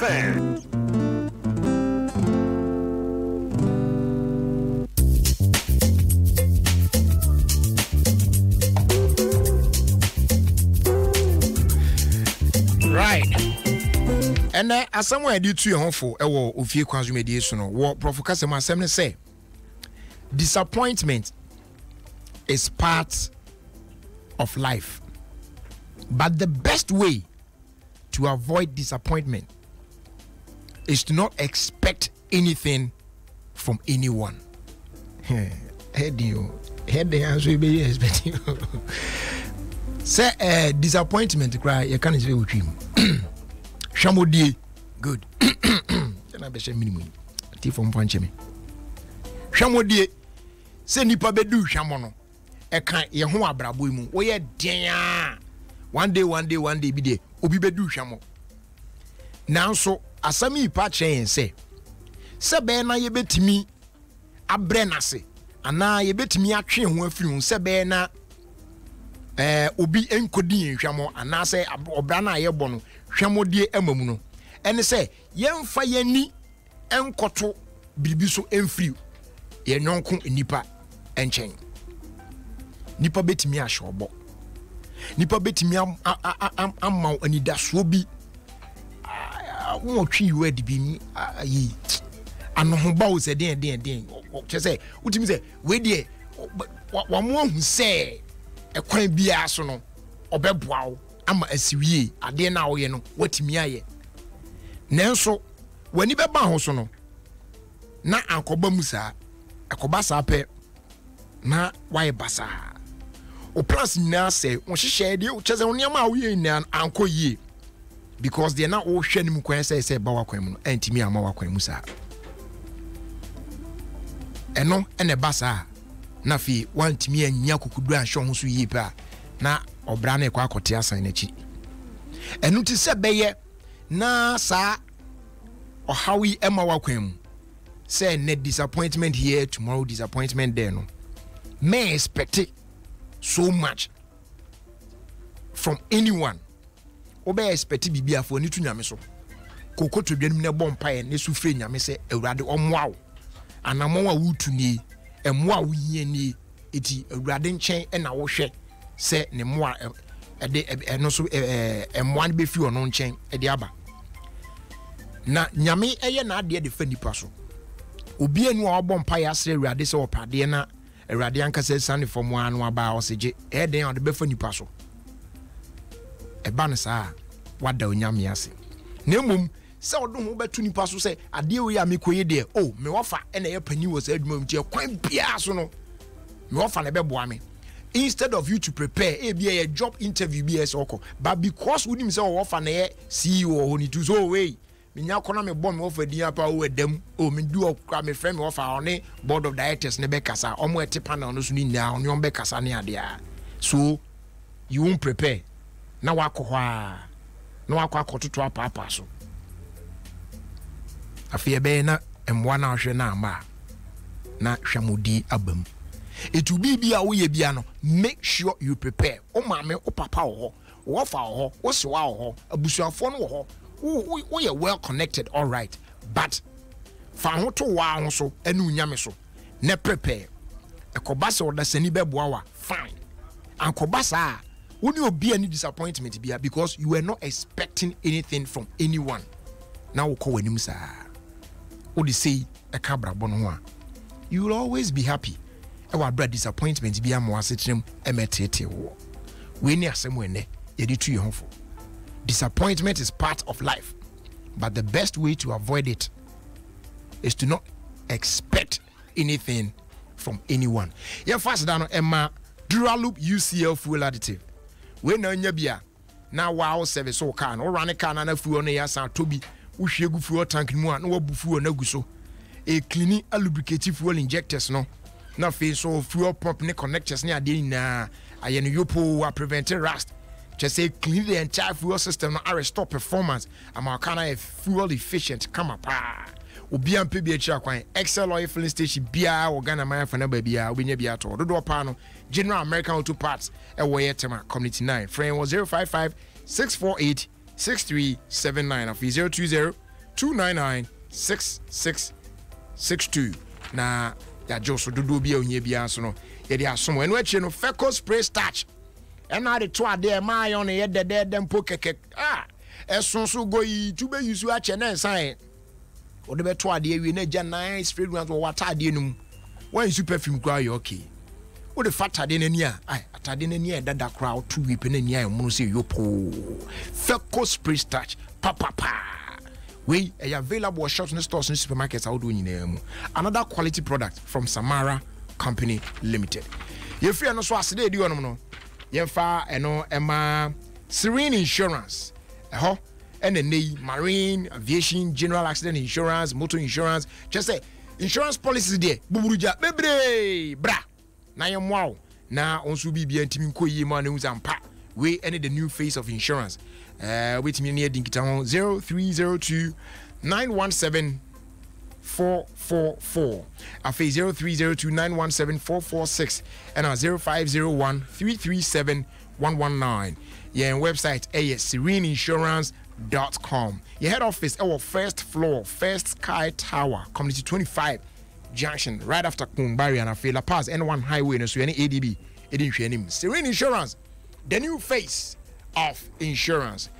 FM. Right. And as someone did to your home for Ofie Kwanso mediation or what Professor Masem say, disappointment is part of life. But the best way to avoid disappointment is to not expect anything from anyone. Head the answer be expecting. Say disappointment cry you can't say with him. Shamodi good. Can I be shaming me? Tea from Panchemi. Shamodi say nipa bedu shamono. Eka ye ho abrabo mu. Wo ye den. One day be there. Obi bedu shamo. Now so asami ipa chen say. Se be na ye betimi abre nase. Ana ye betimi atwe ho afiri hu se be na obi enkodi nhwamo ana se obra na ye bɔ no hwamodie amamu no ene se yemfa yani enkoto biribi so emfiri ye nyonko nipa enchen nipa betimi ahwobo nipa betimi amma anidaso bi wotwi word bi ni ayi anohoba wo se den che se utimi se we die wa mo hu se ekwan bia so no obeboa wo ama asiwie ade na wo ye no watimi aye nenso wani beba ho so no na ankoba musa akoba sa pe na why basa o plus na say wo hihye de wo cheze wo niam a wo ye na anko yie because they na wo hwe nim kwan say ba wakwan mu no antimi ama wakwan musa eno ene basa na fi wantimi anya kukudu anhwe ho so yie pa na obra na ekwa akote asan na chi enu ti se beye na sa ohawi ema wakwan mu say ne disappointment here tomorrow disappointment there no may expect so much from anyone obe expect bibia fo ni tu nyame so kokoto dwanum ne bompa ye ne su fre nyame se awurade omwa wo anamon wa wutu ni emwa wo yie ni eti awurade nchen na wo hwe se ne moa eno so emwa ne be fi ono nchen de aba na nyame eye na ade de fa nipa so obi anu a obompa ya asre awurade se opade na awurade ankasa sane fom anu aba oseje den ade be fa nipa so eba ne saa wada onyame ase na emum se odo ho betu nipa so se ade we ya mekoye de me wofa na ye pani wo se adwuma mti kwan bia so no me wofa na beboa me instead of you to prepare a job interview be as oko but because we nim say wofa na ye CEO ho ni to so way me nya kona me bom wofa din apa wo edam me du okra me friend me wofa one board of directors ne be kasa omo ete panel no so ni na onyo be kasa ne ade a so you won't prepare na wakohwa na akototo apa so afie be na emwa na hwe na ama na hwamodi abam it will be bia wo ye bia no make sure you prepare o mame o papa wo fa wo se wa wo abusuafo no wo ye well connected all right but fa ho to wa ho so anu nyame so na prepare ekobasa oda sani beboa wa fine ankobasa woni obi any disappointment bia because you were not expecting anything from anyone now wo ko wanim sa o de say e ka brabo no ho a you will always be happy our brother disappointment bia mo asetrem emetete wo we ni asem ene ye di tu ye honfo disappointment is part of life but the best way to avoid it is to not expect anything from anyone ye fast down emma Duraloop UCL fuel additive we na nya bia na wow service o car no run car na fuel no ya san tobi wo hwegu fuel tank mu a na wabu fuel na gu so e clean a lubricative fuel injectors no na fe so fuel pump ne connectors ne ade na aye no yopo wa prevent rust just say clean the entire fuel system na restore performance ama kana e fuel efficient kama pa obi ampe bi akira kwan Excel oil filling station bia wo Ghana man fa na ba bia obenya bia to dodo pa no General American Auto Parts e wo yetema community 9 friend was 055 648 6379 of 020 299-6662 na ya joso dodo bia onye bia so no ye de asom enu achi no fecal spray starch ena de to ade ma yo no ye de mpo keke esonso go yi tube yusu ache na ensan o de be to ade awie na ja nice fragrance wo wata ade num wan super perfume kwa yo okay o de fata de nani atade nani e dada kra o to wi pe nani ayo mu se yopo fecal spray starch pa we are available shops in stores and supermarkets out doing in another quality product from Samara Company Limited. If you are not so as they do no yemfa eno ema Serene Insurance and the marine aviation general accident insurance motor insurance just say insurance policies there buburuja bebre bra na yemwa na onso bibia ntimi nkoyi ma na uzampa we any the new face of insurance with me near Dinkita 0302-917-444 afi 0302-917-446 and 0501-337-119 yeah website sereneinsurance.com your head office our first floor First Sky Tower Community 25 Junction right after Kumbari and afi La Paz N1 highway no so any ADB edin hwe anim Serene Insurance the new face of insurance.